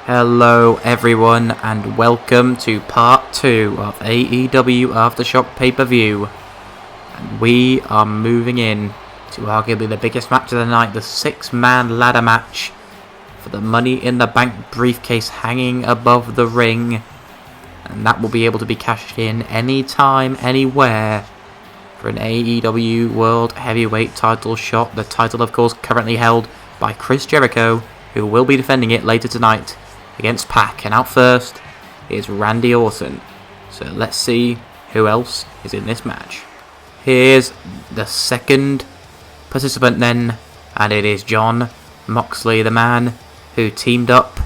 Hello everyone and welcome to part 2 of AEW Aftershock pay-per-view. And we are moving in to arguably the biggest match of the night, the 6-man ladder match for the Money in the Bank briefcase hanging above the ring. And that will be able to be cashed in anytime, anywhere for an AEW World Heavyweight title shot. The title, of course, currently held by Chris Jericho, who will be defending it later tonight against Pac. And out first is Randy Orton. So let's see who else is in this match. Here's the second participant then, and it is Jon Moxley, the man who teamed up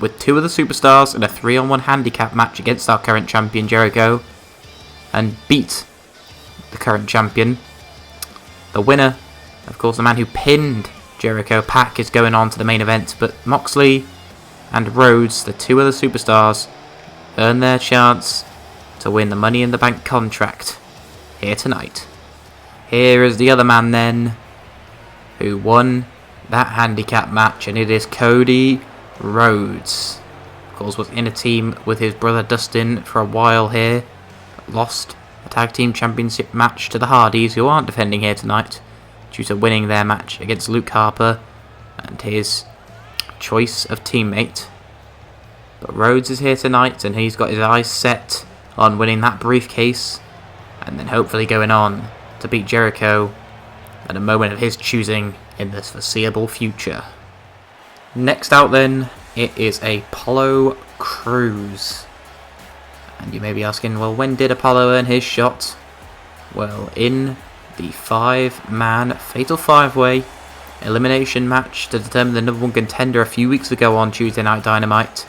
with two of the superstars in a 3-on-1 handicap match against our current champion Jericho and beat the current champion. The winner, of course, the man who pinned Jericho, Pac, is going on to the main event, but Moxley and RHODES, the two other superstars, earn their chance to win the Money in the Bank contract here tonight. Here is the other man then, who won that handicap match, and it is Cody Rhodes. Of course, was in a team with his brother Dustin for a while here, but lost a tag team championship match to the Hardys, who aren't defending here tonight, due to winning their match against Luke Harper and his choice of teammate. But Rhodes is here tonight, and he's got his eyes set on winning that briefcase and then hopefully going on to beat Jericho at a moment of his choosing in the foreseeable future. Next out then, it is Apollo Crews. And you may be asking, well, when did Apollo earn his shot? Well, in the 5-man Fatal 5-Way elimination match to determine the number 1 contender a few weeks ago on Tuesday Night Dynamite,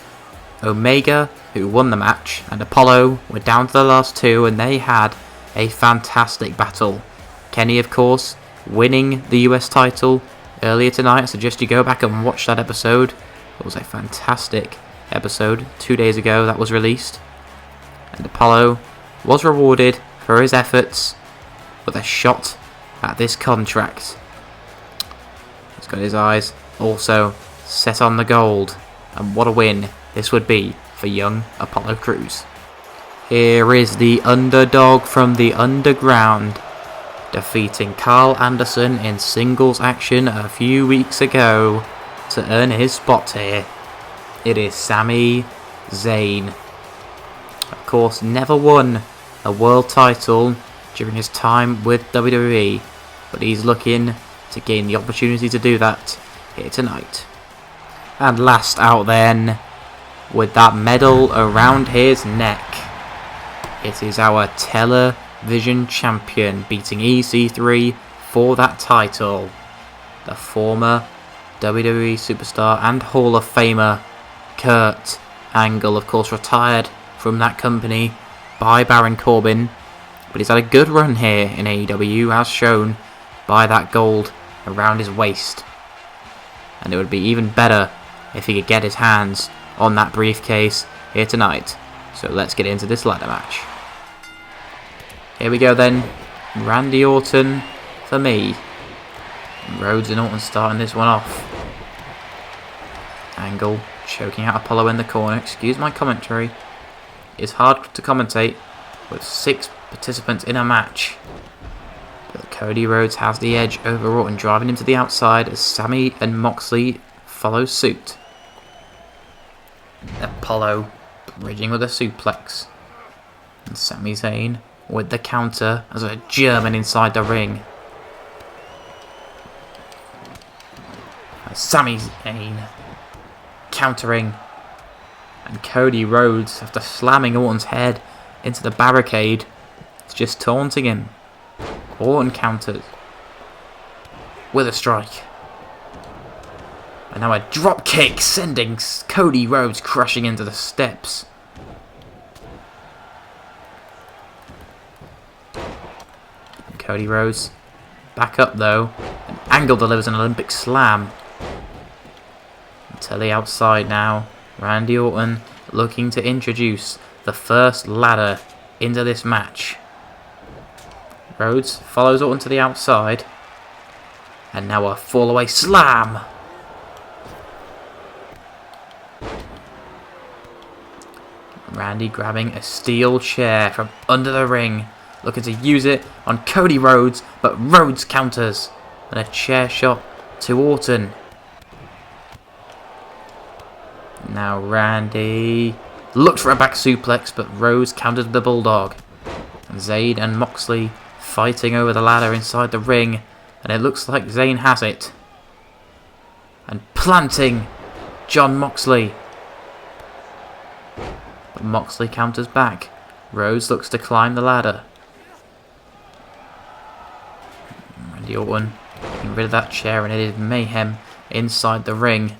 Omega, who won the match, and Apollo were down to the last two, and they had a fantastic battle. Kenny, of course, winning the US title earlier tonight. I suggest you go back and watch that episode. It was a fantastic episode 2 days ago that was released. And Apollo was rewarded for his efforts with a shot at this contract. He's got his eyes also set on the gold, and what a win this would be for young Apollo Crews. Here is the underdog from the underground, defeating Carl Anderson in singles action a few weeks ago to earn his spot here. It is Sami Zayn. Of course, never won a world title during his time with WWE, but he's looking to gain the opportunity to do that here tonight. And last out then, with that medal around his neck, it is our television champion beating EC3 for that title, the former WWE superstar and Hall of Famer Kurt Angle, of course retired from that company by Baron Corbin, but he's had a good run here in AEW, as shown by that gold around his waist. And it would be even better if he could get his hands on that briefcase here tonight. So let's get into this ladder match. Here we go then. Randy Orton for me. Rhodes and Orton starting this one off. Angle choking out Apollo in the corner. Excuse my commentary. It's hard to commentate with 6 participants in a match. But Cody Rhodes has the edge over Orton, driving him to the outside as Sami and Moxley follow suit. Apollo bridging with a suplex. And Sami Zayn with the counter as a German inside the ring. Sami Zayn countering, and Cody Rhodes, after slamming Orton's head into the barricade, is just taunting him. Orton counters with a strike. And now a drop kick, sending Cody Rhodes crashing into the steps. And Cody Rhodes back up though, and Angle delivers an Olympic slam. Telly outside now. Randy Orton looking to introduce the first ladder into this match. Rhodes follows Orton to the outside. And now a fall away slam. Randy grabbing a steel chair from under the ring, looking to use it on Cody Rhodes, but Rhodes counters, and a chair shot to Orton. Now Randy looked for a back suplex, but Rhodes countered the Bulldog. And Zayn and Moxley fighting over the ladder inside the ring, and it looks like Zayn has it. And planting John Moxley. But Moxley counters back. Rhodes looks to climb the ladder. Randy Orton getting rid of that chair, and it is mayhem inside the ring.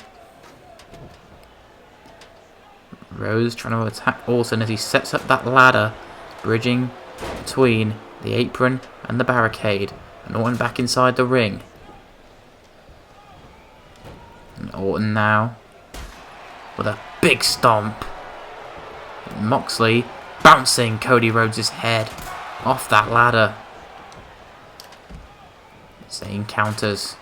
Rhodes trying to attack Orton as he sets up that ladder, bridging between the apron and the barricade, and Orton back inside the ring. And Orton now with a big stomp. And Moxley bouncing Cody Rhodes' head off that ladder. Zayn counters.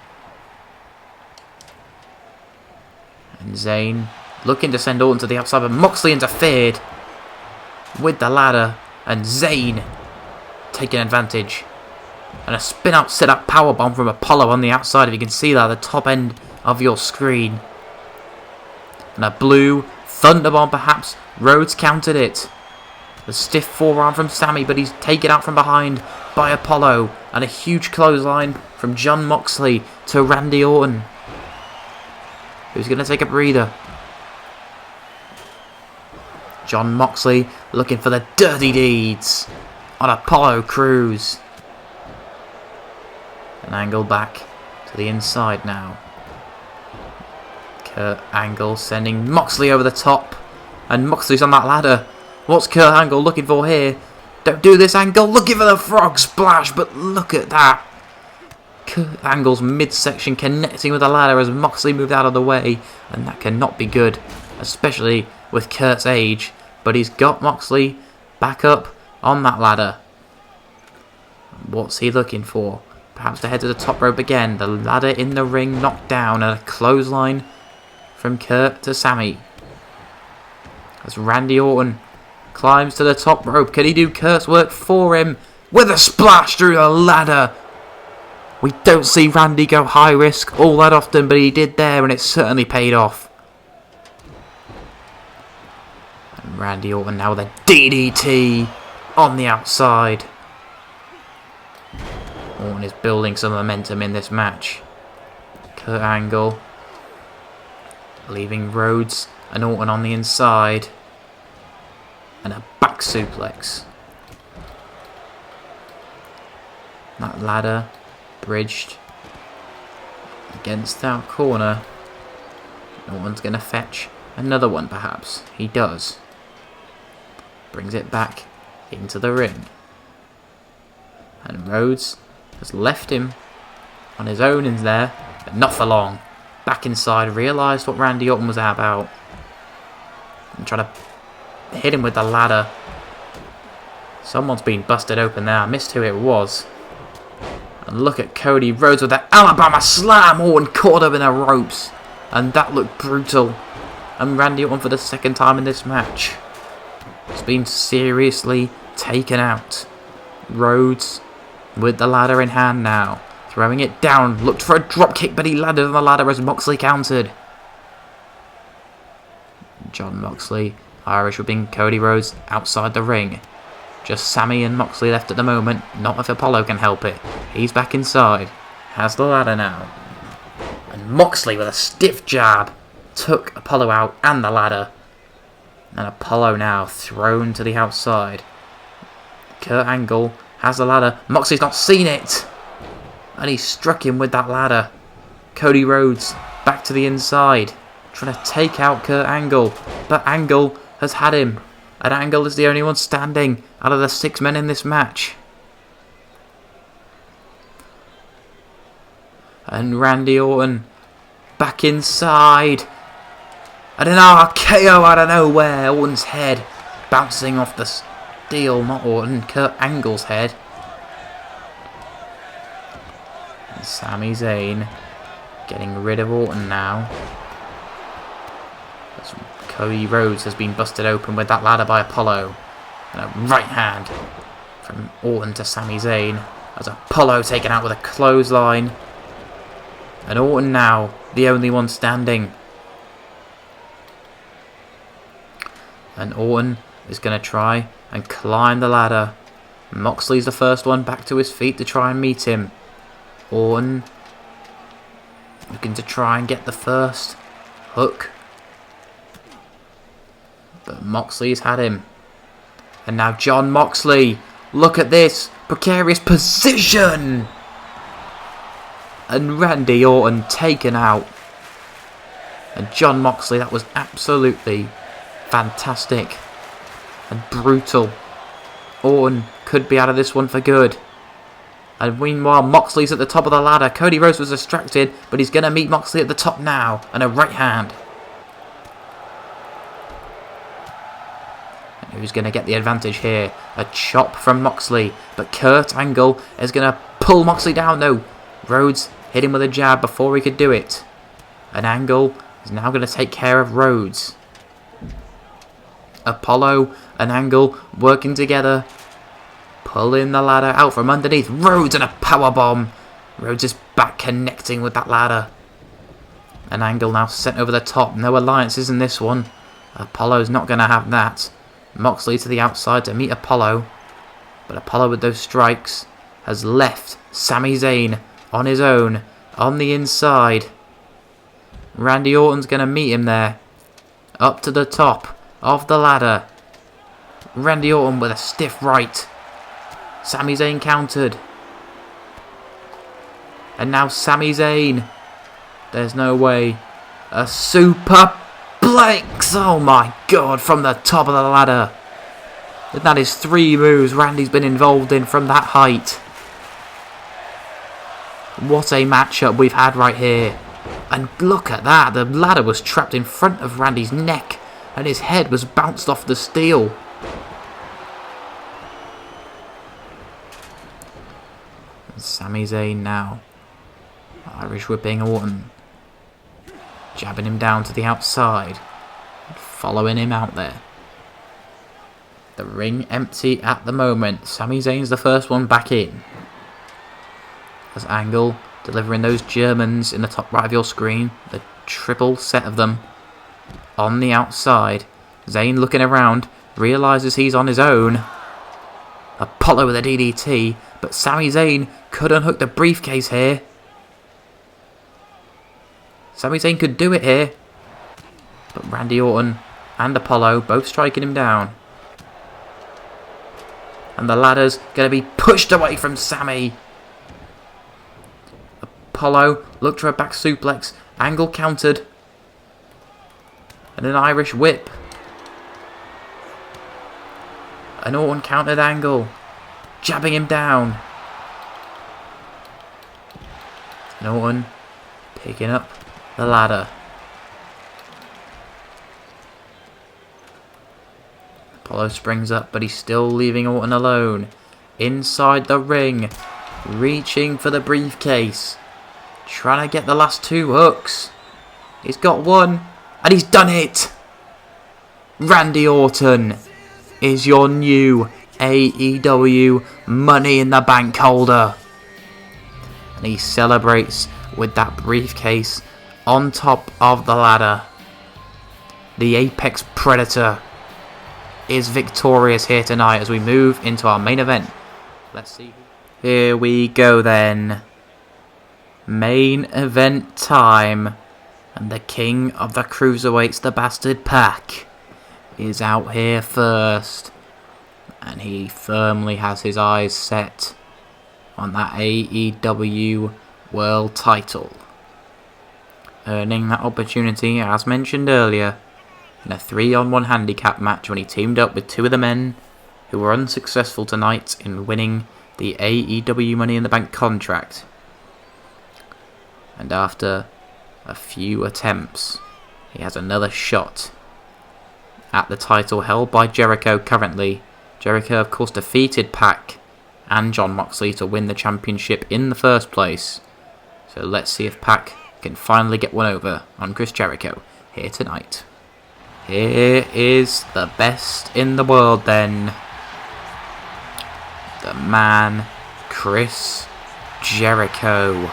And Zayn looking to send Orton to the outside, but Moxley interfered with the ladder, and Zayn taking advantage. And a spin-out sit-up powerbomb from Apollo on the outside, if you can see that at the top end of your screen. And a blue thunderbomb perhaps. Rhodes countered it. A stiff forearm from Sammy, but he's taken out from behind by Apollo. And a huge clothesline from John Moxley to Randy Orton, who's going to take a breather. John Moxley looking for the dirty deeds on Apollo Crews. An angle back to the inside now. Kurt Angle sending Moxley over the top. And Moxley's on that ladder. What's Kurt Angle looking for here? Don't do this, Angle. Looking for the frog splash, but look at that. Kurt Angle's midsection connecting with the ladder as Moxley moved out of the way. And that cannot be good, especially with Kurt's age. But he's got Moxley back up on that ladder. What's he looking for? Perhaps to head to the top rope again. The ladder in the ring knocked down, and a clothesline from Kurt to Sammy. As Randy Orton climbs to the top rope. Can he do Kurt's work for him? With a splash through the ladder. We don't see Randy go high risk all that often, but he did there, and it certainly paid off. And Randy Orton now with a DDT on the outside. Orton is building some momentum in this match. Kurt Angle leaving Rhodes and Orton on the inside. And a back suplex. That ladder bridged against that corner. Orton's going to fetch another one perhaps. He does. Brings it back into the ring. And Rhodes has left him on his own in there, but not for long. Back inside, realised what Randy Orton was about. And trying to hit him with the ladder. Someone's been busted open there. I missed who it was. And look at Cody Rhodes with that Alabama slam. Orton caught up in the ropes. And that looked brutal. And Randy Orton for the second time in this match has been seriously taken out. Rhodes with the ladder in hand now. Throwing it down. Looked for a drop kick, but he landed on the ladder as Moxley countered. John Moxley, Irish whipping Cody Rhodes outside the ring. Just Sammy and Moxley left at the moment. Not if Apollo can help it. He's back inside. Has the ladder now. And Moxley with a stiff jab took Apollo out and the ladder. And Apollo now thrown to the outside. Kurt Angle has the ladder. Moxley's not seen it. And he struck him with that ladder. Cody Rhodes back to the inside. Trying to take out Kurt Angle. But Angle has had him. And Angle is the only one standing out of the 6 men in this match. And Randy Orton back inside. And an RKO out of nowhere. Orton's head bouncing off the steel. Not Orton, Kurt Angle's head. And Sami Zayn getting rid of Orton now. As Cody Rhodes has been busted open with that ladder by Apollo. And a right hand from Orton to Sami Zayn. As Apollo taken out with a clothesline. And Orton now, the only one standing. And Orton is going to try and climb the ladder. Moxley's the first one back to his feet to try and meet him. Orton looking to try and get the first hook. But Moxley's had him. And now Jon Moxley. Look at this. Precarious position. And Randy Orton taken out. And Jon Moxley, that was absolutely fantastic. And brutal. Orton could be out of this one for good. And meanwhile, Moxley's at the top of the ladder. Cody Rhodes was distracted, but he's going to meet Moxley at the top now. And a right hand. And who's going to get the advantage here? A chop from Moxley. But Kurt Angle is going to pull Moxley down. No. Rhodes hit him with a jab before he could do it. And Angle is now going to take care of Rhodes. Apollo and Angle working together. Pulling the ladder out from underneath. Rhodes and a powerbomb. Rhodes is back connecting with that ladder. And Angle now sent over the top. No alliances in this one. Apollo's not going to have that. Moxley to the outside to meet Apollo. But Apollo with those strikes has left Sami Zayn on his own. On the inside. Randy Orton's going to meet him there. Up to the top of the ladder. Randy Orton with a stiff right. Sami Zayn countered. And now Sami Zayn. There's no way. A superplex. Oh my god. From the top of the ladder. And that is 3 moves Randy's been involved in from that height. What a matchup we've had right here. And look at that. The ladder was trapped in front of Randy's neck. And his head was bounced off the steel. Sami Zayn now. Irish whipping Orton. Jabbing him down to the outside. Following him out there. The ring empty at the moment. Sami Zayn's the first one back in. As Angle delivering those Germans in the top right of your screen. The triple set of them. On the outside. Zayn looking around. Realises he's on his own. Apollo with a DDT. But Sami Zayn could unhook the briefcase here. Sami Zayn could do it here. But Randy Orton and Apollo both striking him down. And the ladder's going to be pushed away from Sami. Apollo looked for a back suplex. Angle countered. And an Irish whip. And Orton countered Angle. Jabbing him down. And Orton picking up the ladder. Apollo springs up, but he's still leaving Orton alone. Inside the ring. Reaching for the briefcase. Trying to get the last 2 hooks. He's got one. And he's done it. Randy Orton is your new AEW Money in the Bank holder. And he celebrates with that briefcase on top of the ladder. The Apex Predator is victorious here tonight as we move into our main event. Let's see. Here we go then. Main event time. And the king of the cruiserweights, the Bastard Pac, is out here first. And he firmly has his eyes set on that AEW World title. Earning that opportunity, as mentioned earlier, in a 3-on-1 handicap match when he teamed up with 2 of the men who were unsuccessful tonight in winning the AEW Money in the Bank contract. And after a few attempts, he has another shot at the title held by Jericho currently. Jericho, of course, defeated Pac and Jon Moxley to win the championship in the first place. So let's see if Pac can finally get one over on Chris Jericho here tonight. Here is the best in the world then. The man, Chris Jericho.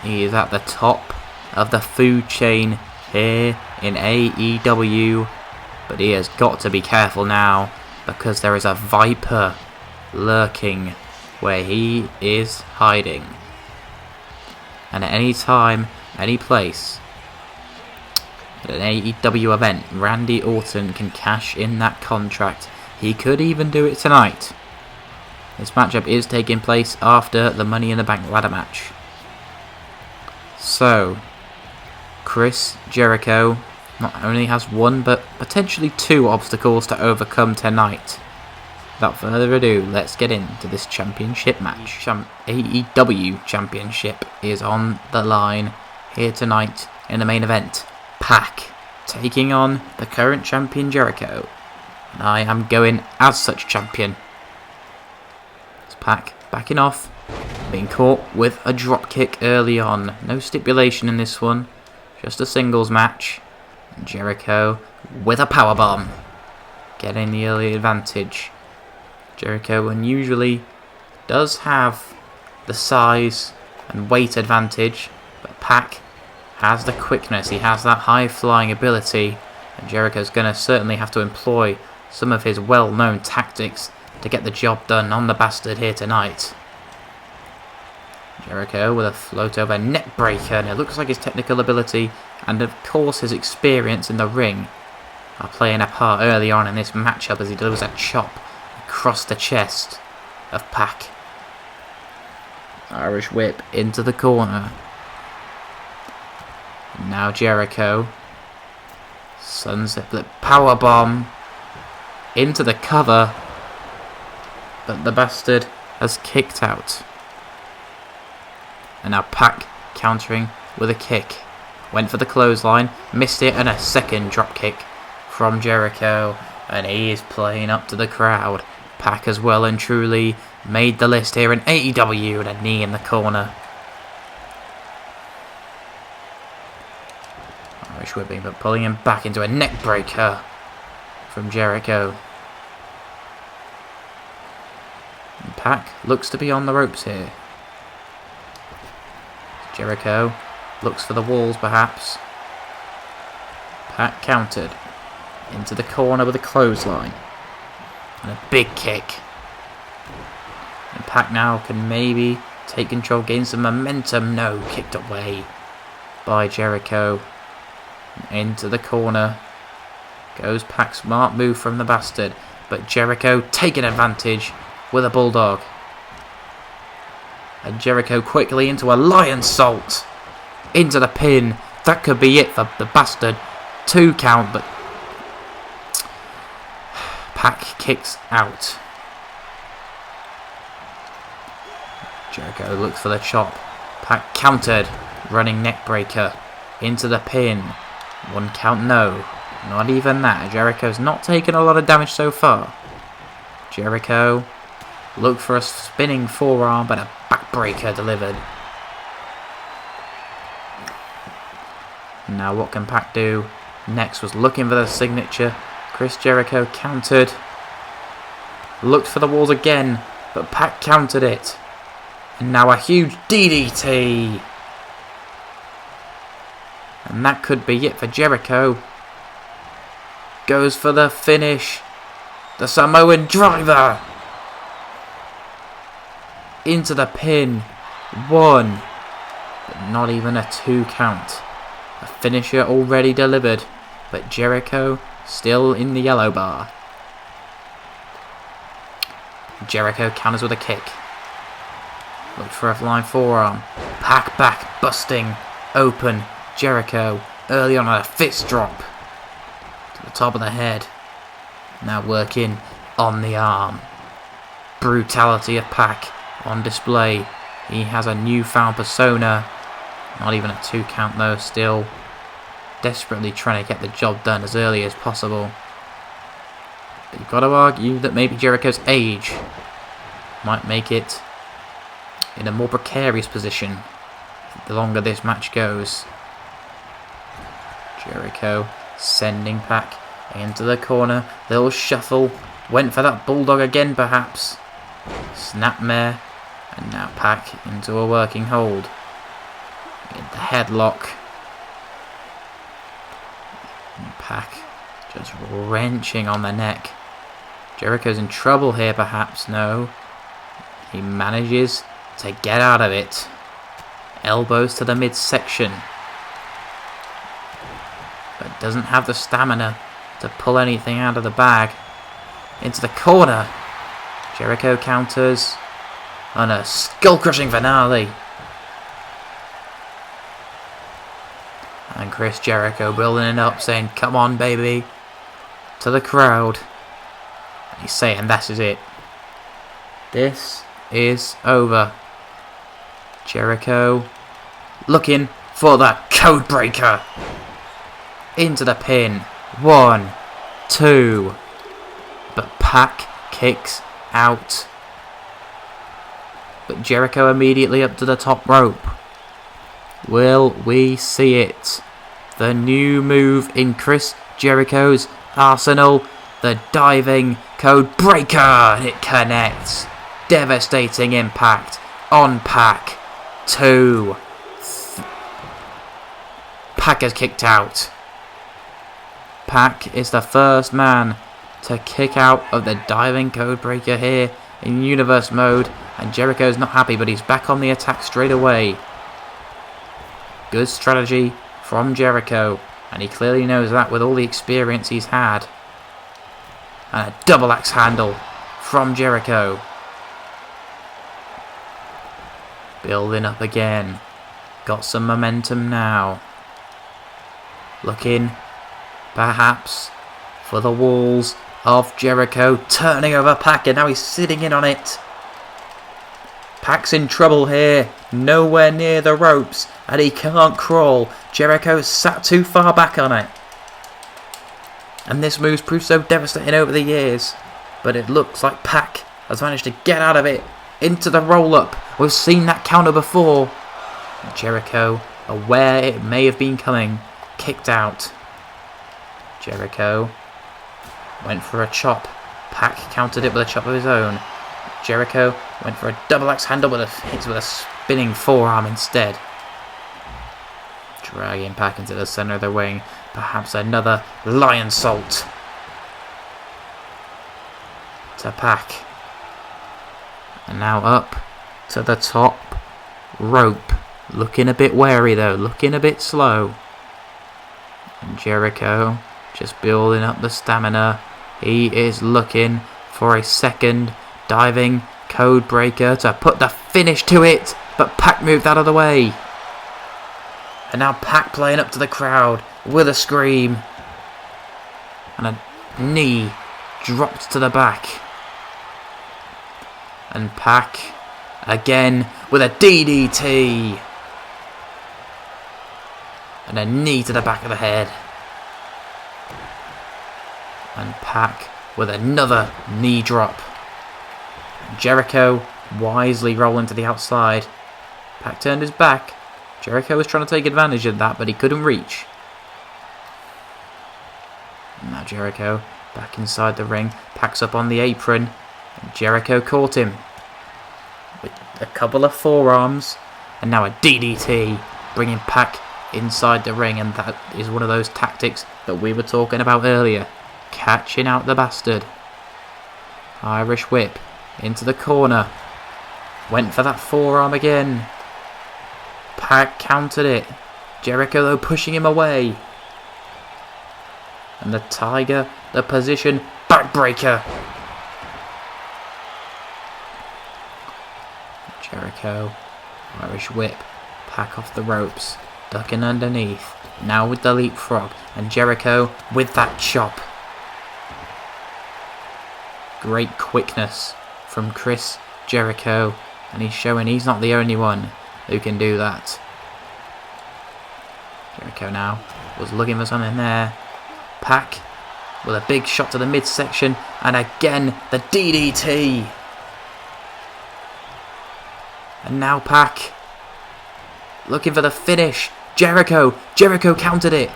He is at the top of the food chain here in AEW. But he has got to be careful now, because there is a viper lurking where he is hiding. And at any time, any place, at an AEW event, Randy Orton can cash in that contract. He could even do it tonight. This matchup is taking place after the Money in the Bank ladder match. So, Chris Jericho not only has one, but potentially two obstacles to overcome tonight. Without further ado, let's get into this championship match. AEW Championship is on the line here tonight in the main event. Pac taking on the current champion Jericho. And I am going as such champion. It's Pac backing off, being caught with a dropkick early on. No stipulation in this one, just a singles match. And Jericho with a powerbomb, getting the early advantage. Jericho unusually does have the size and weight advantage, but Pac has the quickness, he has that high flying ability, and Jericho's going to certainly have to employ some of his well-known tactics to get the job done on the bastard here tonight. Jericho with a float over neck breaker, and it looks like his technical ability and of course his experience in the ring are playing a part early on in this matchup as he delivers a chop across the chest of Pac. Irish whip into the corner. And now Jericho. Sunset flip powerbomb into the cover. But the bastard has kicked out. And now Pac countering with a kick. Went for the clothesline, missed it, and a second dropkick from Jericho. And he is playing up to the crowd. Pac has well and truly made the list here in AEW, and a knee in the corner. Irish whipping, but pulling him back into a neck breaker from Jericho. And Pac looks to be on the ropes here. Jericho looks for the walls perhaps. Pac countered into the corner with a clothesline. And a big kick. And Pac now can maybe take control, gain some momentum. No, kicked away by Jericho. Into the corner goes Pac. Smart move from the bastard. But Jericho taking advantage with a bulldog. And Jericho quickly into a lion salt. Into the pin. That could be it for the bastard. 2 count, but Pac kicks out. Jericho looks for the chop. Pac countered. Running neck breaker. Into the pin. 1 count, no. Not even that. Jericho's not taken a lot of damage so far. Jericho looked for a spinning forearm, but a backbreaker delivered. Now what can Pac do? Next was looking for the signature. Chris Jericho countered. Looked for the walls again, but Pac countered it. And now a huge DDT. And that could be it for Jericho. Goes for the finish. The Samoan driver. Into the pin. 1. But not even a 2 count. A finisher already delivered. But Jericho still in the yellow bar. Jericho counters with a kick. Looked for a flying forearm. Pac back, busting open Jericho early on a fist drop to the top of the head. Now working on the arm. Brutality of Pac on display. He has a newfound persona. Not even a 2 count though, still desperately trying to get the job done as early as possible. But you've got to argue that maybe Jericho's age might make it in a more precarious position the longer this match goes. Jericho sending Pac into the corner. Little shuffle. Went for that bulldog again, perhaps. Snapmare. And now Pac into a working hold. In the headlock. And Pac just wrenching on the neck. Jericho's in trouble here, perhaps. No. He manages to get out of it. Elbows to the midsection. But doesn't have the stamina to pull anything out of the bag. Into the corner. Jericho counters on a skull-crushing finale. And Chris Jericho building it up, saying, "Come on, baby," to the crowd. And he's saying, "This is it. This is over." Jericho looking for the code breaker. Into the pin. 1, 2. But Pac kicks out. But Jericho immediately up to the top rope. Will we see it? The new move in Chris Jericho's arsenal. The diving code breaker. It connects. Devastating impact on Pac. 2. Pac has kicked out. Pac is the first man to kick out of the diving code breaker here in universe mode. And Jericho's not happy, but he's back on the attack straight away. Good strategy from Jericho, and he clearly knows that with all the experience he's had. And a double axe handle from Jericho. Building up again. Got some momentum now. Looking, perhaps, for the walls of Jericho. Turning over Pac, and now he's sitting in on it. Pac's in trouble here. Nowhere near the ropes, and he can't crawl. Jericho's sat too far back on it. And this move's proved so devastating over the years. But it looks like Pac has managed to get out of it. Into the roll-up. We've seen that counter before. Jericho, aware it may have been coming, kicked out. Jericho went for a chop. Pac countered it with a chop of his own. Jericho went for a double axe handle with a spinning forearm instead. Dragging Pac into the center of the ring. Perhaps another lion salt to Pac. And now up to the top rope. Looking a bit wary though. Looking a bit slow. And Jericho just building up the stamina. He is looking for a second diving code breaker to put the finish to it. But Pac moved out of the way. And now Pac playing up to the crowd with a scream. And a knee dropped to the back. And Pac again with a DDT. And a knee to the back of the head. And Pac with another knee drop. Jericho wisely rolling to the outside. Pac turned his back. Jericho was trying to take advantage of that, but he couldn't reach. Now Jericho back inside the ring. Pac's up on the apron. And Jericho caught him with a couple of forearms. And now a DDT, bringing Pac inside the ring. And that is one of those tactics that we were talking about earlier. Catching out the bastard. Irish whip into the corner. Went for that forearm again. Pac countered it. Jericho though pushing him away. And the Tiger, the position backbreaker. Jericho, Irish whip. Pac off the ropes. Ducking underneath. Now with the leapfrog. And Jericho with that chop. Great quickness from Chris Jericho. And he's showing he's not the only one who can do that. Jericho now was looking for something there. Pac with a big shot to the midsection. And again the DDT. And now Pac looking for the finish. Jericho countered it.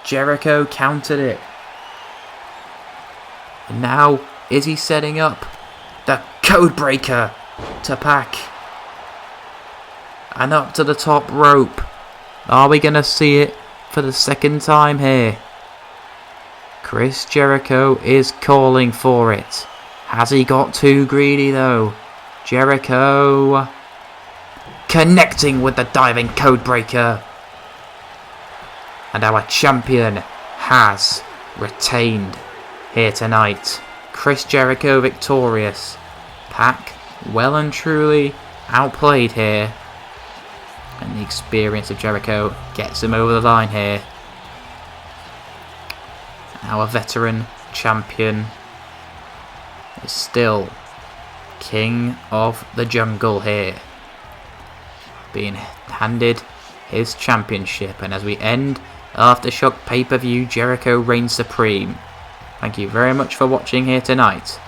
Jericho countered it. And now, is he setting up the code breaker to Pac? And up to the top rope. Are we going to see it for the second time here? Chris Jericho is calling for it. Has he got too greedy though? Jericho connecting with the diving code breaker. And our champion has retained here tonight. Chris Jericho victorious. Pac well and truly outplayed here. And the experience of Jericho gets him over the line here. Our veteran champion is still king of the jungle here, being handed his championship. And as we end Aftershock pay-per-view, Jericho reigns supreme. Thank you very much for watching here tonight,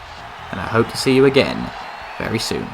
and I hope to see you again very soon.